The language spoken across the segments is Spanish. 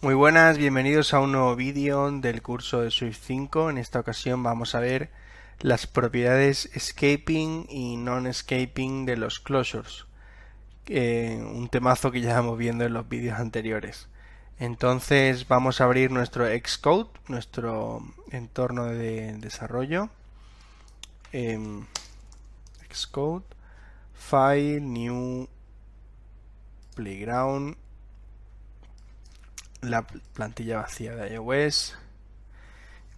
Muy buenas, bienvenidos a un nuevo vídeo del curso de Swift 5. En esta ocasión vamos a ver las propiedades escaping y non-escaping de los closures. Un temazo que ya estamos viendo en los vídeos anteriores. Entonces vamos a abrir nuestro Xcode, nuestro entorno de desarrollo. Xcode, File, New, Playground. La plantilla vacía de iOS.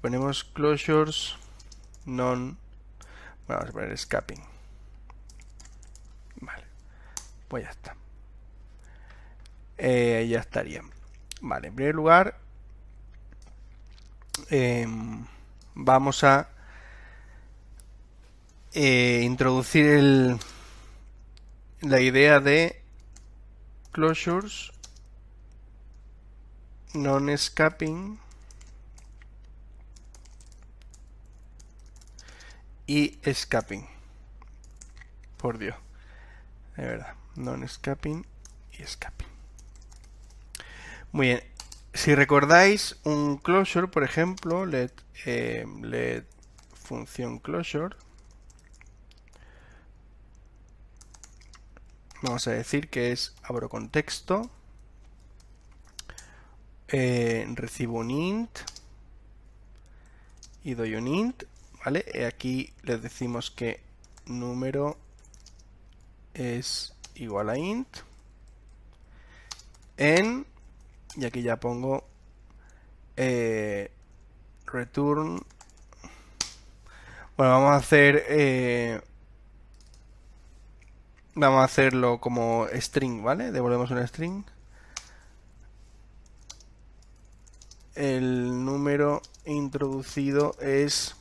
Ponemos closures non. Bueno, vamos a poner escaping. Vale, pues ya está. Ya estaría. Vale, en primer lugar, vamos a introducir la idea de closures non-escaping y escaping. Por Dios, de verdad, non-escaping y escaping. Muy bien, si recordáis un closure, por ejemplo, let función closure, vamos a decir que es abro contexto, recibo un int y doy un int, ¿vale? Aquí les decimos que número es igual a int en, y aquí ya pongo return. Bueno, vamos a hacerlo como string, ¿vale? Devolvemos un string. El número introducido es,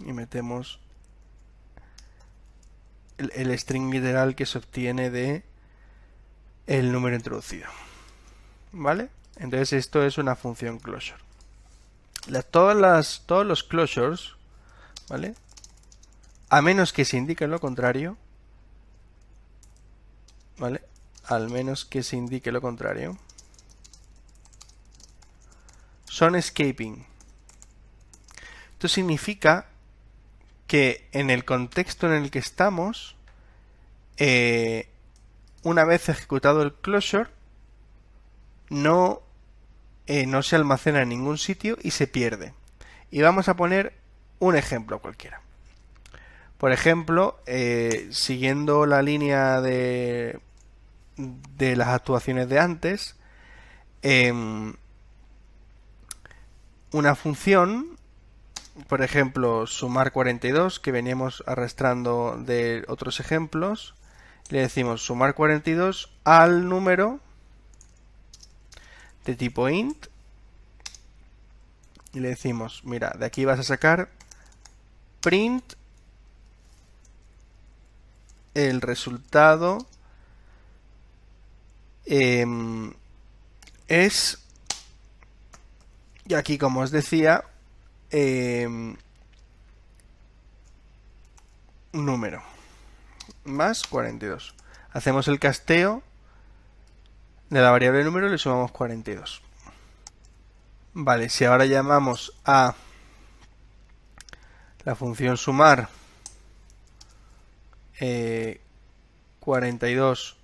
y metemos el string literal que se obtiene de el número introducido, ¿vale? Entonces esto es una función closure. Todos los closures, ¿vale? A menos que se indique lo contrario, ¿vale? Al menos que se indique lo contrario, son escaping. Esto significa que en el contexto en el que estamos, una vez ejecutado el closure, no se almacena en ningún sitio y se pierde. Y vamos a poner un ejemplo cualquiera. Por ejemplo, siguiendo la línea de las actuaciones de antes, una función, por ejemplo, sumar 42, que veníamos arrastrando de otros ejemplos, le decimos sumar 42 al número de tipo int y le decimos, mira, de aquí vas a sacar print el resultado es, y aquí como os decía, número más 42. Hacemos el casteo de la variable número y le sumamos 42. Vale, si ahora llamamos a la función sumar 42,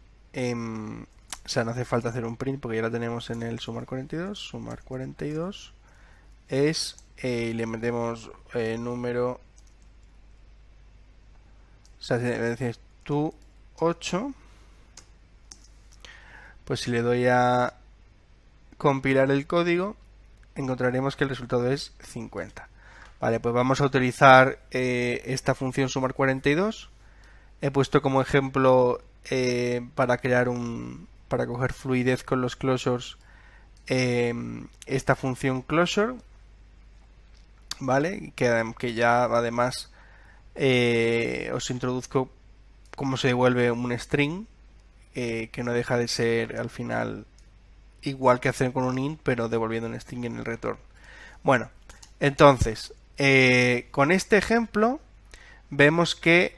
o sea, no hace falta hacer un print porque ya la tenemos en el sumar 42. Sumar 42 es, y le metemos número, o sea, si me decís tú 8, pues si le doy a compilar el código, encontraremos que el resultado es 50. Vale, pues vamos a utilizar esta función sumar 42. He puesto como ejemplo para coger fluidez con los closures, esta función closure, ¿vale? Que ya además os introduzco cómo se devuelve un string, que no deja de ser al final igual que hacer con un int, pero devolviendo un string en el return. Bueno, entonces, con este ejemplo vemos que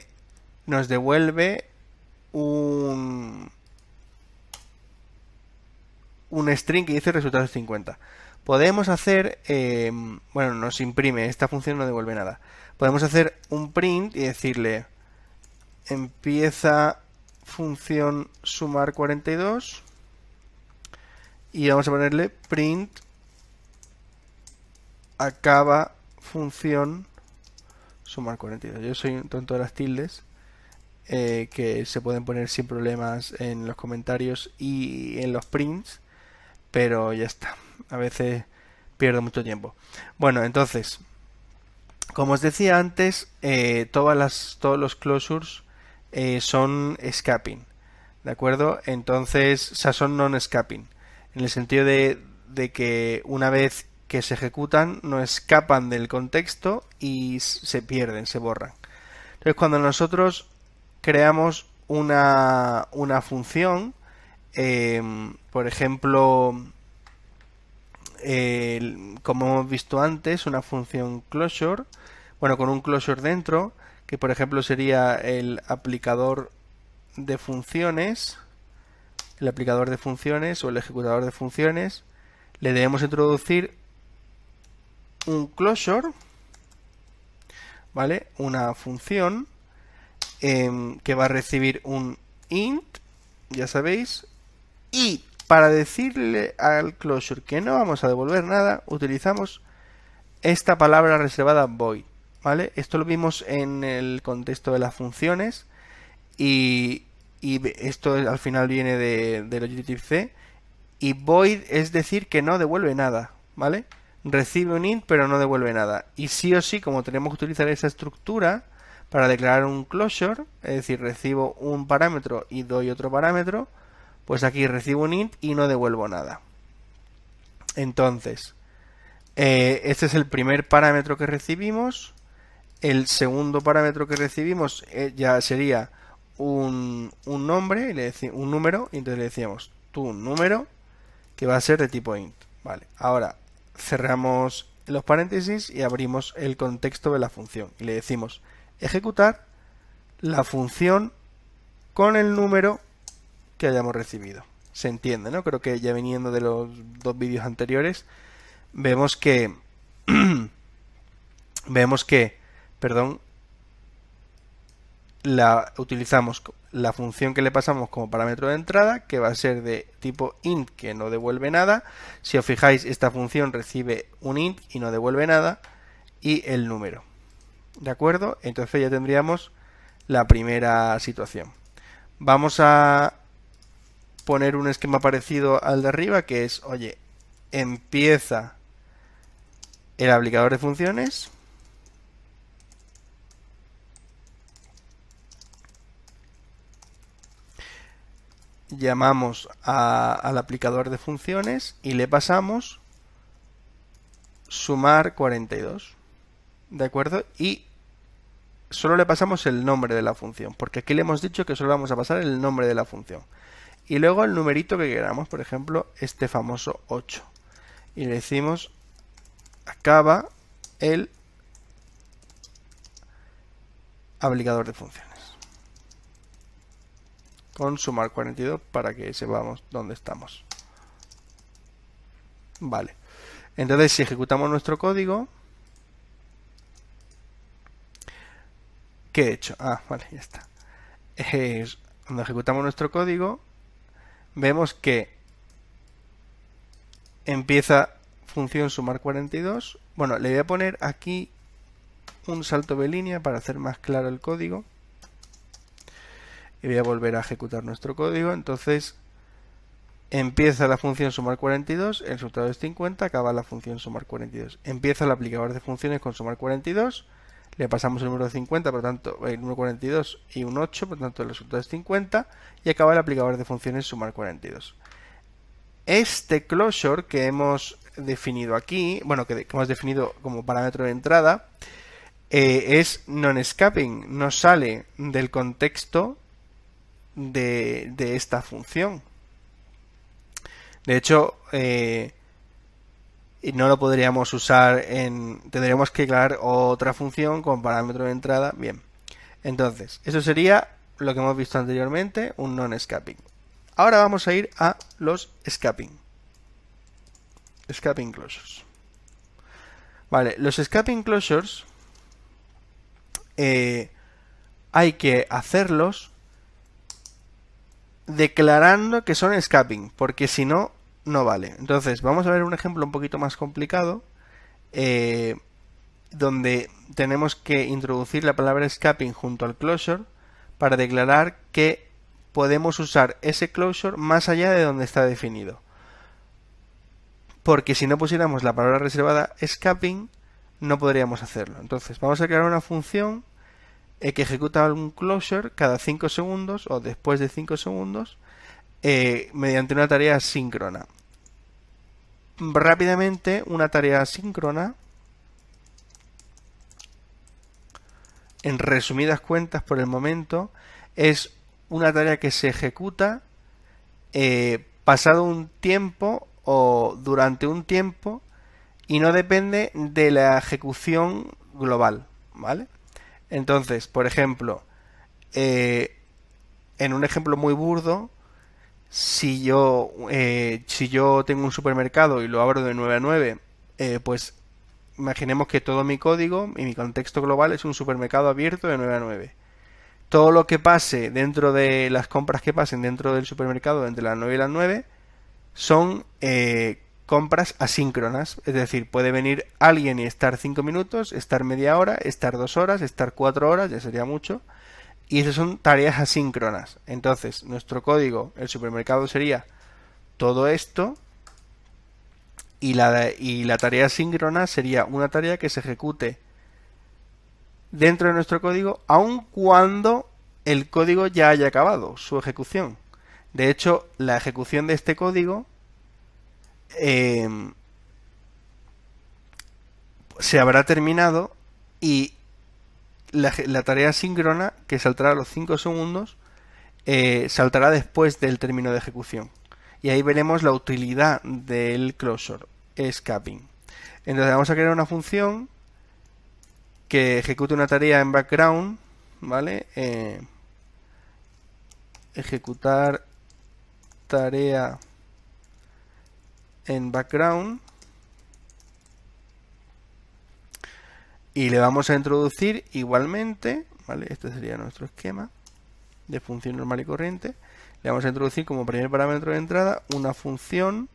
nos devuelve un string que dice resultados 50. Podemos hacer, bueno, nos imprime, esta función no devuelve nada. Podemos hacer un print y decirle empieza función sumar 42 y vamos a ponerle print acaba función sumar 42. Yo soy un tonto de las tildes, que se pueden poner sin problemas en los comentarios y en los prints, pero ya está. A veces pierdo mucho tiempo. Bueno, entonces, como os decía antes, todos los closures son escaping, ¿de acuerdo? Entonces, o sea, son non-escaping, en el sentido de que una vez que se ejecutan no escapan del contexto y se pierden, se borran. Entonces, cuando nosotros creamos una función, por ejemplo, como hemos visto antes, una función closure, bueno, con un closure dentro, que por ejemplo sería el aplicador de funciones, o el ejecutador de funciones, le debemos introducir un closure, ¿vale? Una función que va a recibir un int, ya sabéis, y para decirle al closure que no vamos a devolver nada, utilizamos esta palabra reservada void, ¿vale? Esto lo vimos en el contexto de las funciones y esto al final viene del Objective-C, y void es decir que no devuelve nada, ¿vale? Recibe un int pero no devuelve nada. Y sí o sí, como tenemos que utilizar esa estructura para declarar un closure, es decir, recibo un parámetro y doy otro parámetro, pues aquí recibo un int y no devuelvo nada. Entonces, este es el primer parámetro que recibimos. El segundo parámetro que recibimos ya sería un nombre, un número, y entonces le decíamos tu número, que va a ser de tipo int. Vale, ahora cerramos los paréntesis y abrimos el contexto de la función y le decimos ejecutar la función con el número que hayamos recibido. Se entiende, ¿no? Creo que ya viniendo de los dos vídeos anteriores vemos que perdón, utilizamos la función que le pasamos como parámetro de entrada, que va a ser de tipo int, que no devuelve nada. Si os fijáis, esta función recibe un int y no devuelve nada, y el número. ¿De acuerdo? Entonces ya tendríamos la primera situación. Vamos a poner un esquema parecido al de arriba, que es, oye, empieza el aplicador de funciones. Llamamos al aplicador de funciones y le pasamos sumar 42. ¿De acuerdo? Y solo le pasamos el nombre de la función, porque aquí le hemos dicho que solo vamos a pasar el nombre de la función. Y luego el numerito que queramos, por ejemplo, este famoso 8. Y le decimos acaba el aplicador de funciones con sumar 42 para que sepamos dónde estamos. Vale. Entonces, si ejecutamos nuestro código, ¿qué he hecho? Ah, vale, ya está. Cuando ejecutamos nuestro código, vemos que empieza función sumar 42. Bueno, le voy a poner aquí un salto de línea para hacer más claro el código. Y voy a volver a ejecutar nuestro código. Entonces, empieza la función sumar 42, el resultado es 50, acaba la función sumar 42. Empieza el aplicador de funciones con sumar 42, le pasamos el número 50, por lo tanto, el número 42 y un 8, por lo tanto el resultado es 50, y acaba el aplicador de funciones sumar 42. Este closure que hemos definido aquí, bueno, que hemos definido como parámetro de entrada, es non-escaping, no sale del contexto de esta función. De hecho, no lo podríamos usar tendríamos que declarar otra función con parámetro de entrada. Bien, Entonces, eso sería lo que hemos visto anteriormente, un non-escaping. Ahora vamos a ir a los escaping closures. Vale, los escaping closures hay que hacerlos declarando que son escaping, porque si no, no vale. Entonces, vamos a ver un ejemplo un poquito más complicado, donde tenemos que introducir la palabra escaping junto al closure para declarar que podemos usar ese closure más allá de donde está definido. Porque si no pusiéramos la palabra reservada escaping, no podríamos hacerlo. Entonces, vamos a crear una función que ejecuta un closure cada 5 segundos o después de 5 segundos mediante una tarea asíncrona. Rápidamente, una tarea asíncrona, en resumidas cuentas por el momento, es una tarea que se ejecuta pasado un tiempo o durante un tiempo y no depende de la ejecución global, ¿vale? Entonces, por ejemplo, en un ejemplo muy burdo, si yo tengo un supermercado y lo abro de 9 a 9, pues imaginemos que todo mi código y mi contexto global es un supermercado abierto de 9 a 9. Todo lo que pase dentro de las compras que pasen dentro del supermercado entre las 9 y las 9 son compras asíncronas. Es decir, puede venir alguien y estar 5 minutos, estar media hora, estar 2 horas, estar 4 horas, ya sería mucho. Y esas son tareas asíncronas. Entonces, nuestro código, el supermercado sería todo esto. Y la tarea asíncrona sería una tarea que se ejecute dentro de nuestro código, aun cuando el código ya haya acabado su ejecución. De hecho, la ejecución de este código se habrá terminado y la tarea asíncrona, que saltará a los 5 segundos, saltará después del término de ejecución. Y ahí veremos la utilidad del closure, escaping. Entonces vamos a crear una función que ejecute una tarea en background, ¿vale? Ejecutar tarea en background. Y le vamos a introducir igualmente, ¿vale? Este sería nuestro esquema de función normal y corriente. Le vamos a introducir como primer parámetro de entrada una función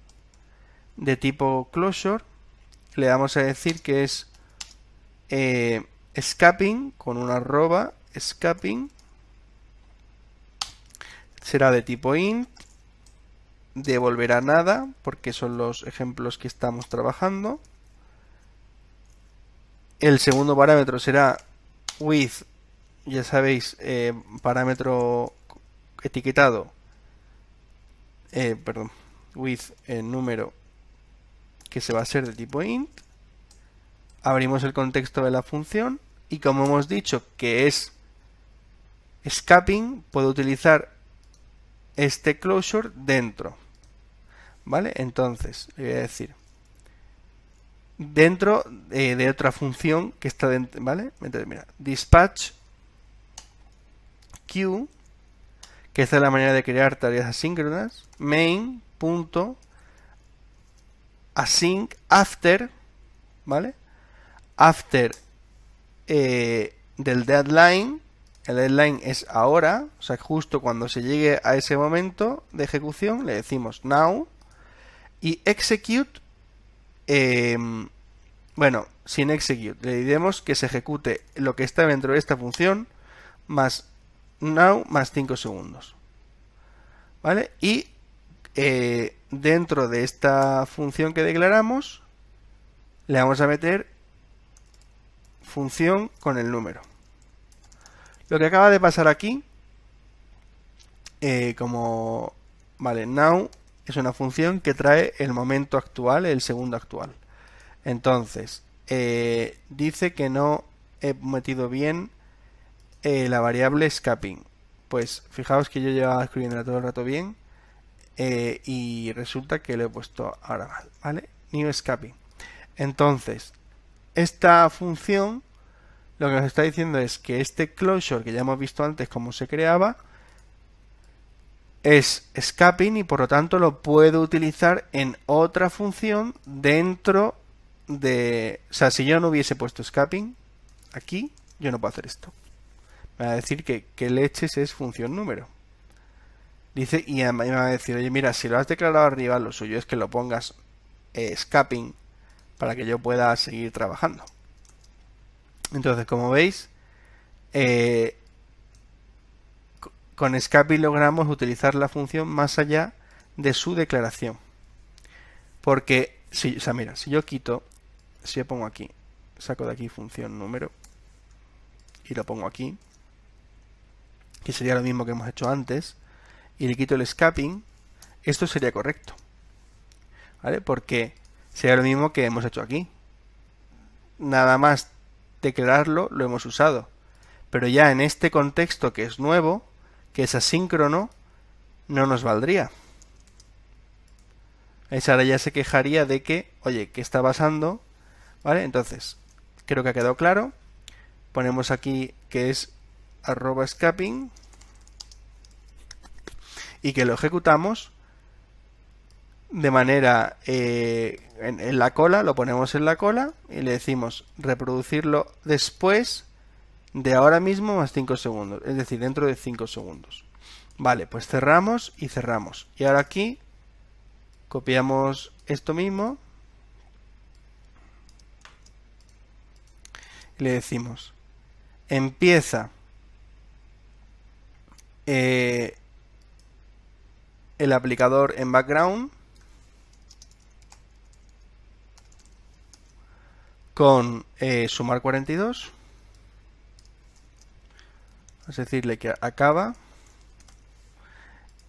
de tipo closure. Le vamos a decir que es escaping con una arroba escaping. Será de tipo int. Devolverá nada porque son los ejemplos que estamos trabajando. El segundo parámetro será with, ya sabéis, parámetro etiquetado, with el número que se va a ser de tipo int. Abrimos el contexto de la función y como hemos dicho que es escaping, puedo utilizar este closure dentro, ¿vale? Entonces, le voy a decir dentro de otra función que está dentro, ¿vale? Entonces, mira, dispatch queue, que esta es la manera de crear tareas asíncronas, main.async after, ¿vale? After del deadline. El deadline es ahora, o sea, justo cuando se llegue a ese momento de ejecución, le decimos now. Y execute, bueno, sin execute, le diremos que se ejecute lo que está dentro de esta función más now más 5 segundos. ¿Vale? Y dentro de esta función que declaramos, le vamos a meter función con el número. Lo que acaba de pasar aquí, vale, now es una función que trae el momento actual, el segundo actual. Entonces, dice que no he metido bien la variable escaping. Pues fijaos que yo llevaba escribiéndola todo el rato bien y resulta que lo he puesto ahora mal, ¿vale? New escaping. Entonces, esta función lo que nos está diciendo es que este closure, que ya hemos visto antes cómo se creaba, es escaping y por lo tanto lo puedo utilizar en otra función dentro de... O sea, si yo no hubiese puesto escaping aquí, yo no puedo hacer esto. Me va a decir que leches es función número. Dice, y me va a decir, oye, mira, si lo has declarado arriba, lo suyo es que lo pongas escaping para que yo pueda seguir trabajando. Entonces, como veis, con escaping logramos utilizar la función más allá de su declaración. Porque, o sea, mira, si yo quito, si yo pongo aquí, saco de aquí función número y lo pongo aquí, que sería lo mismo que hemos hecho antes, y le quito el escaping, esto sería correcto. ¿Vale? Porque sería lo mismo que hemos hecho aquí. Nada más declararlo, lo hemos usado. Pero ya en este contexto que es nuevo, que es asíncrono, no nos valdría. Ahora ya se quejaría de que, oye, ¿qué está pasando? ¿Vale? Entonces, creo que ha quedado claro. Ponemos aquí que es @escaping y que lo ejecutamos de manera en la cola, lo ponemos en la cola y le decimos reproducirlo después de ahora mismo más 5 segundos, es decir, dentro de 5 segundos. Vale, pues cerramos y cerramos. Y ahora aquí copiamos esto mismo y le decimos empieza el aplicador en background con sumar 42, es decirle que acaba,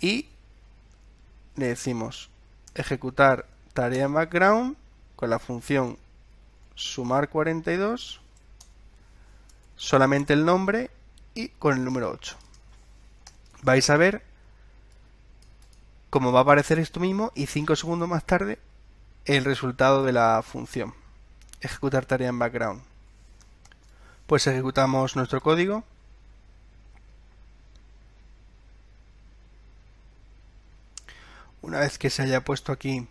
y le decimos ejecutar tarea en background con la función sumar 42, solamente el nombre y con el número 8. Vais a ver cómo va a aparecer esto mismo y 5 segundos más tarde el resultado de la función ejecutar tarea en background. Pues ejecutamos nuestro código. Una vez que se haya puesto aquí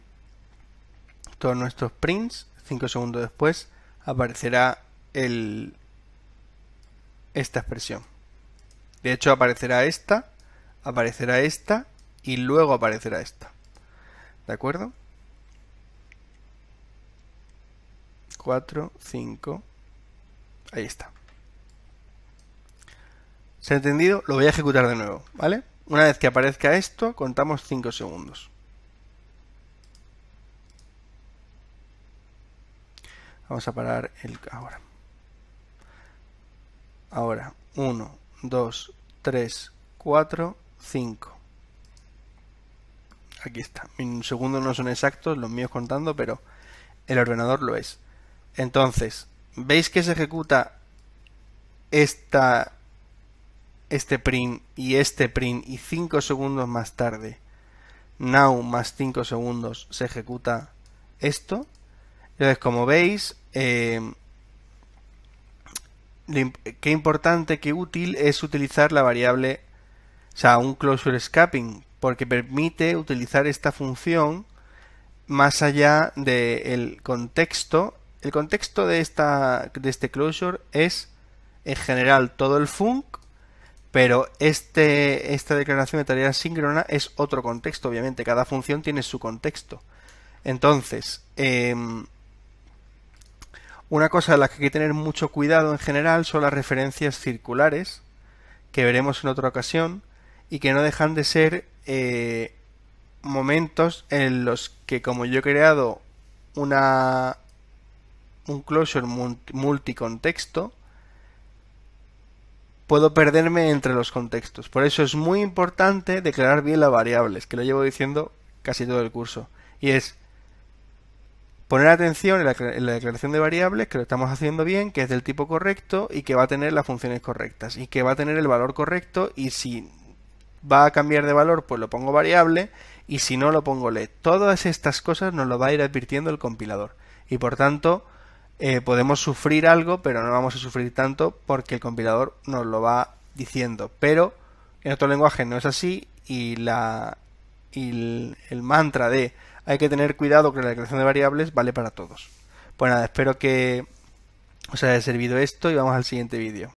todos nuestros prints, 5 segundos después aparecerá esta expresión. De hecho aparecerá esta y luego aparecerá esta. ¿De acuerdo? 4, 5, ahí está. ¿Se ha entendido? Lo voy a ejecutar de nuevo, ¿vale? Una vez que aparezca esto, contamos 5 segundos. Vamos a parar el ahora. Ahora, 1, 2, 3, 4, 5. Aquí está. Mis segundos no son exactos, los míos contando, pero el ordenador lo es. Entonces, ¿veis que se ejecuta este print y 5 segundos más tarde, now más 5 segundos, se ejecuta esto? Entonces, como veis, qué importante, qué útil es utilizar la variable, o sea, un closure escaping, porque permite utilizar esta función más allá del contexto. El contexto de este closure es, en general, todo el func, pero esta declaración de tarea asíncrona es otro contexto, obviamente. Cada función tiene su contexto. Entonces, una cosa de la que hay que tener mucho cuidado en general son las referencias circulares, que veremos en otra ocasión, y que no dejan de ser momentos en los que, como yo he creado un closure multicontexto, puedo perderme entre los contextos. Por eso es muy importante declarar bien las variables, que lo llevo diciendo casi todo el curso. Y es poner atención en la declaración de variables, que lo estamos haciendo bien, que es del tipo correcto y que va a tener las funciones correctas y que va a tener el valor correcto, y si va a cambiar de valor pues lo pongo variable y si no lo pongo let. Todas estas cosas nos lo va a ir advirtiendo el compilador y por tanto podemos sufrir algo, pero no vamos a sufrir tanto porque el compilador nos lo va diciendo. Pero en otro lenguaje no es así y el mantra de hay que tener cuidado con la declaración de variables vale para todos. Pues nada, espero que os haya servido esto y vamos al siguiente vídeo.